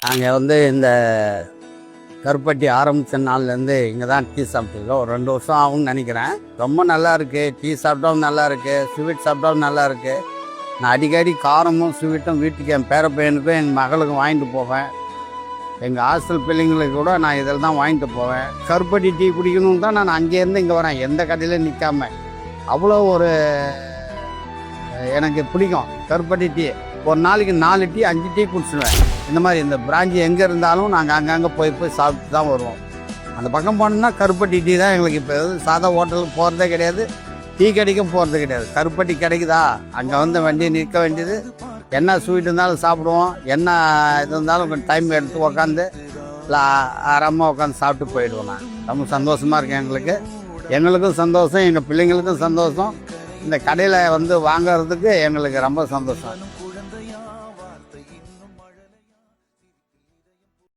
நாங்கள் வந்து இந்த கருப்பட்டி ஆரம்பித்த நாள்லேருந்து இங்கே தான் டீ சாப்பிட்டுருக்கோம். ஒரு 2 வருஷம் ஆகும்னு நினைக்கிறேன். ரொம்ப நல்லா இருக்குது. டீ சாப்பிட்டாலும் நல்லா இருக்குது, ஸ்வீட் சாப்பிட்டாலும் நல்லா இருக்குது. நான் அடிக்கடி காரமும் ஸ்வீட்டும் வீட்டுக்கு என் பேர பையனுக்கும் எங்கள் மகளுக்கும் வாங்கிட்டு போவேன். எங்கள் ஹாஸ்டல் பிள்ளைங்களுக்கு கூட நான் இதில் தான் வாங்கிட்டு போவேன். கருப்பட்டி டீ குடிக்கணும்னு தான் நான் அங்கேருந்து இங்கே வரேன், எந்த கடையிலையும் நிற்காம. அவ்வளோ ஒரு எனக்கு பிடிக்கும் கருப்பட்டி டீ. ஒரு நாளைக்கு 4 டீ 5 டீ குடிச்சிடுவேன். இந்த மாதிரி இந்த பிராஞ்சி எங்கே இருந்தாலும் நாங்கள் அங்கங்கே போய் சாப்பிட்டு தான் வருவோம். அந்த பக்கம் போனோம்னா கருப்பட்டி டீ தான் எங்களுக்கு. இப்போ சாதா ஹோட்டலுக்கு போகிறதே கிடையாது, டீ கடைக்கும் போகிறது கிடையாது. கருப்பட்டி கிடைக்குதா அங்கே வந்து வண்டி நிற்க வேண்டியது. என்ன ஸ்வீட் இருந்தாலும் சாப்பிடுவோம், என்ன இது இருந்தாலும் கொஞ்சம் டைம் எடுத்து உக்காந்து இல்லை ஆறாமல் உட்காந்து சாப்பிட்டு போயிடுவோம். நான் ரொம்ப சந்தோஷமாக இருக்கேன். எங்களுக்கும் சந்தோஷம், எங்கள் பிள்ளைங்களுக்கும் சந்தோஷம். இந்த கடையில் வந்து வாங்கிறதுக்கு எங்களுக்கு ரொம்ப சந்தோஷம்.